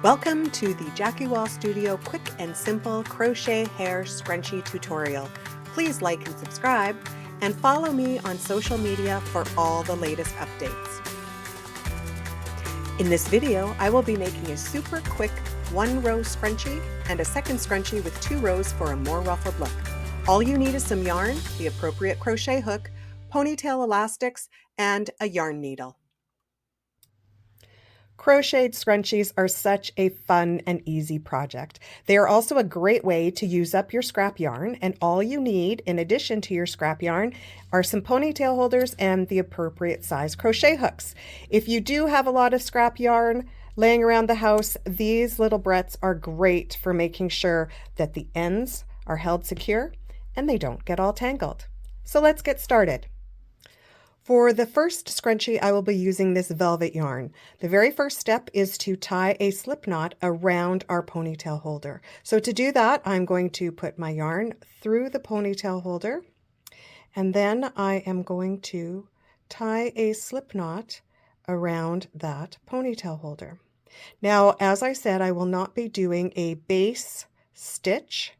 Welcome to the Jackie Wall Studio quick and simple crochet hair scrunchie tutorial. Please like and subscribe and follow me on social media for all the latest updates. In this video, I will be making a super quick 1-row scrunchie and a second scrunchie with 2 rows for a more ruffled look. All you need is some yarn, the appropriate crochet hook, ponytail elastics, and a yarn needle. Crocheted scrunchies are such a fun and easy project. They are also a great way to use up your scrap yarn, and all you need in addition to your scrap yarn are some ponytail holders and the appropriate size crochet hooks. If you do have a lot of scrap yarn laying around the house, these little brettes are great for making sure that the ends are held secure and they don't get all tangled. So let's get started. For the first scrunchie, I will be using this velvet yarn. The very first step is to tie a slip knot around our ponytail holder. So to do that, I'm going to put my yarn through the ponytail holder, and then I am going to tie a slip knot around that ponytail holder. Now, as I said, I will not be doing a base stitch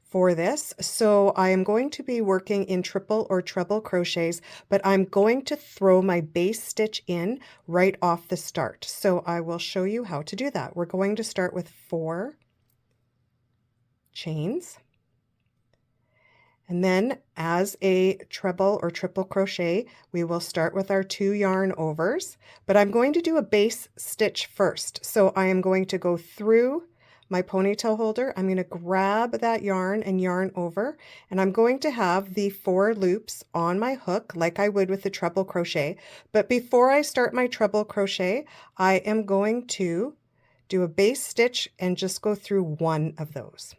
for this, so I am going to be working in triple or treble crochets, but I'm going to throw my base stitch in right off the start. So I will show you how to do that. We're going to start with 4 chains, and then as a treble or triple crochet, we will start with our 2 yarn overs, but I'm going to do a base stitch first. So I am going to go through my ponytail holder. I'm going to grab that yarn and yarn over, and I'm going to have the 4 loops on my hook like I would with the treble crochet. But before I start my treble crochet, I am going to do a base stitch and just go through 1 of those.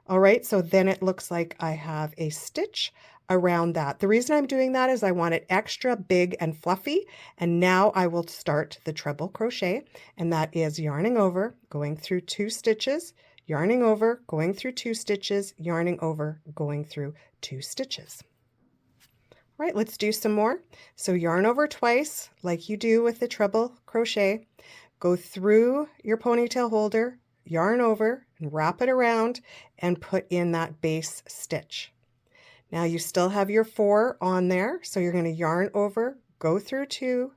All right, so then it looks like I have a stitch around that. The reason I'm doing that is I want it extra big and fluffy, and now I will start the treble crochet, and that is yarning over, going through 2 stitches, yarning over, going through 2 stitches, yarning over, going through 2 stitches. All right, let's do some more. So yarn over twice like you do with the treble crochet, go through your ponytail holder, yarn over and wrap it around and put in that base stitch. Now you still have your 4 on there, so you're going to yarn over, go through 2,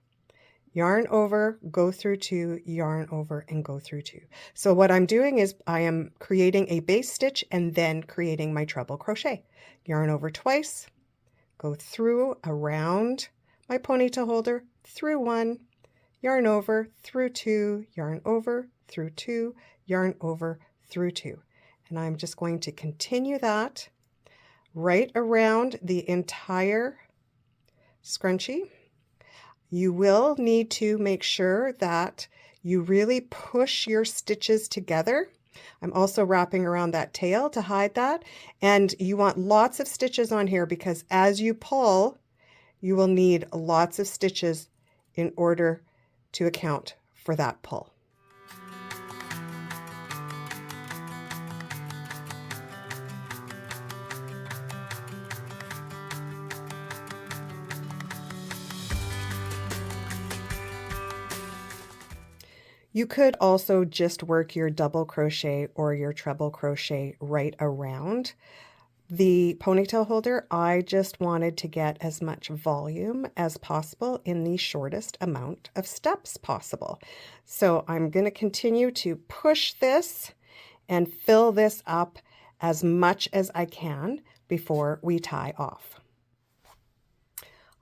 yarn over, go through 2, yarn over, and go through 2. So what I'm doing is I am creating a base stitch and then creating my treble crochet. Yarn over twice, go through around my ponytail holder, through 1, yarn over, through 2, yarn over, through 2, yarn over, through 2. And I'm just going to continue that right around the entire scrunchie. You will need to make sure that you really push your stitches together. I'm also wrapping around that tail to hide that, and you want lots of stitches on here because as you pull, you will need lots of stitches in order to account for that pull. You could also just work your double crochet or your treble crochet right around the ponytail holder. I just wanted to get as much volume as possible in the shortest amount of steps possible. So I'm going to continue to push this and fill this up as much as I can before we tie off.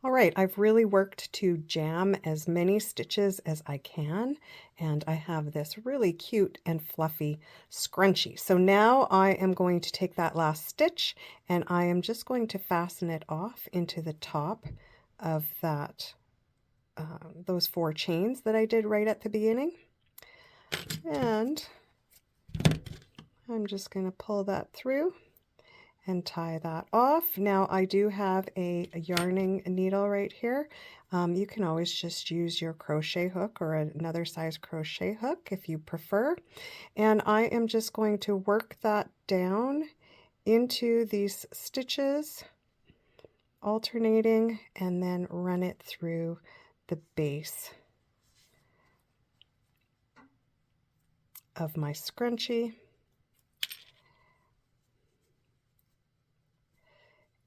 All right, I've really worked to jam as many stitches as I can, and I have this really cute and fluffy scrunchie. So now I am going to take that last stitch and I am just going to fasten it off into the top of that those 4 chains that I did right at the beginning. And I'm just going to pull that through and tie that off. Now I do have a yarning needle right here. You can always just use your crochet hook or another size crochet hook if you prefer. And I am just going to work that down into these stitches, alternating, and then run it through the base of my scrunchie.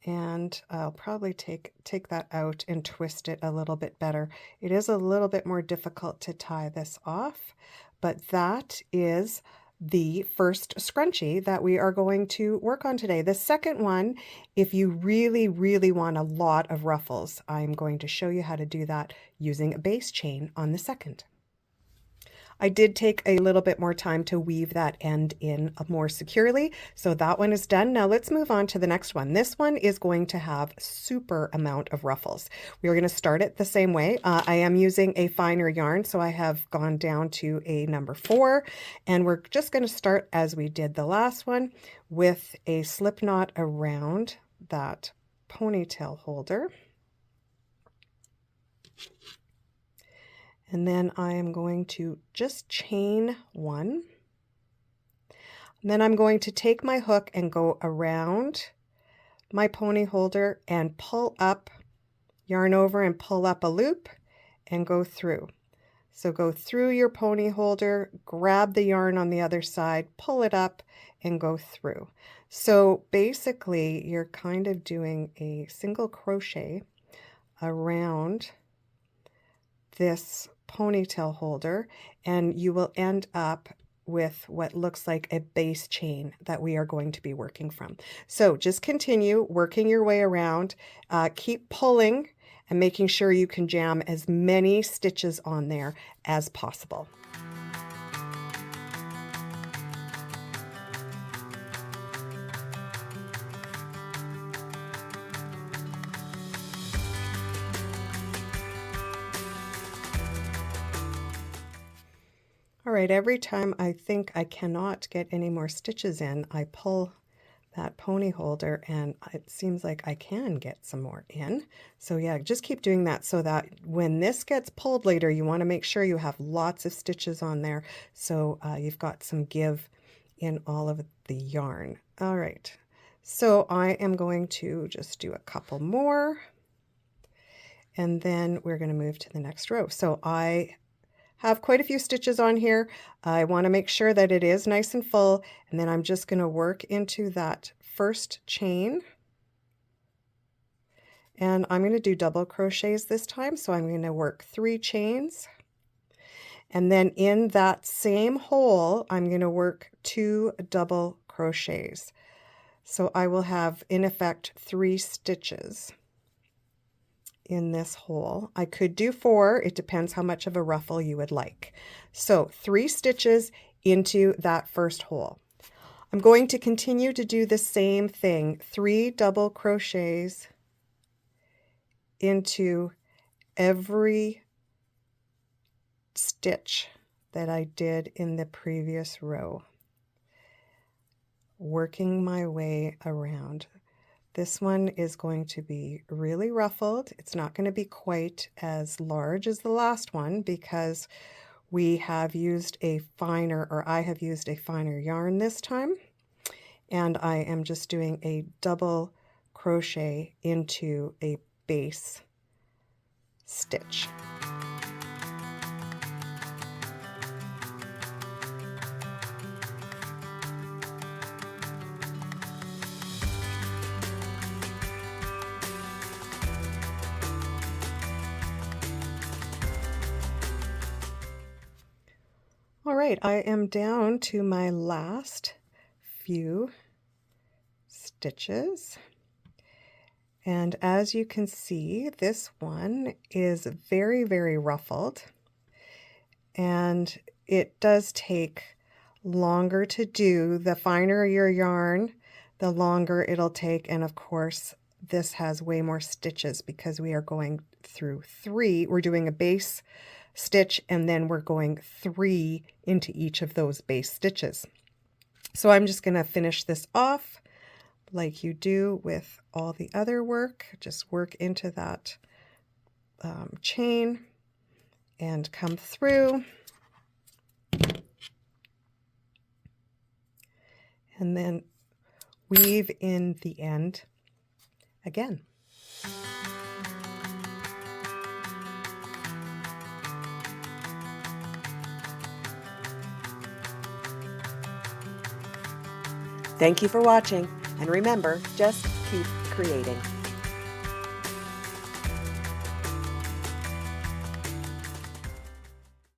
And I'll probably take that out and twist it a little bit better. It is a little bit more difficult to tie this off, but that is the first scrunchie that we are going to work on today. The second one, if you really, really want a lot of ruffles, I'm going to show you how to do that using a base chain on the second. I did take a little bit more time to weave that end in more securely, so that one is done. Now let's move on to the next one. This one is going to have super amount of ruffles. We're going to start it the same way. I am using a finer yarn, so I have gone down to a number 4, and we're just going to start as we did the last one with a slip knot around that ponytail holder. And then I am going to just chain 1. And then I'm going to take my hook and go around my pony holder and pull up, yarn over and pull up a loop and go through. So go through your pony holder, grab the yarn on the other side, pull it up and go through. So basically you're kind of doing a single crochet around this ponytail holder, and you will end up with what looks like a base chain that we are going to be working from. So just continue working your way around, keep pulling and making sure you can jam as many stitches on there as possible. All right, every time I think I cannot get any more stitches in, I pull that pony holder and it seems like I can get some more in. So yeah, just keep doing that so that when this gets pulled later, you want to make sure you have lots of stitches on there so you've got some give in all of the yarn. All right, so I am going to just do a couple more and then we're going to move to the next row. So I have quite a few stitches on here. I want to make sure that it is nice and full, and then I'm just going to work into that first chain. And I'm going to do double crochets this time, so I'm going to work 3 chains. And then in that same hole, I'm going to work 2 double crochets. So I will have, in effect, 3 stitches in this hole. I could do 4, it depends how much of a ruffle you would like. So 3 stitches into that first hole. I'm going to continue to do the same thing, 3 double crochets into every stitch that I did in the previous row, working my way around. This one is going to be really ruffled. It's not going to be quite as large as the last one because we have used a finer, or I have used a finer yarn this time. And I am just doing a double crochet into a base stitch. All right, I am down to my last few stitches. And as you can see, this one is very, very ruffled. And it does take longer to do. The finer your yarn, the longer it'll take. And of course, this has way more stitches because we are going through 3. We're doing a base stitch and then we're going 3 into each of those base stitches. So I'm just going to finish this off like you do with all the other work. Just work into that chain and come through. And then weave in the end again. Thank you for watching, and remember, just keep creating.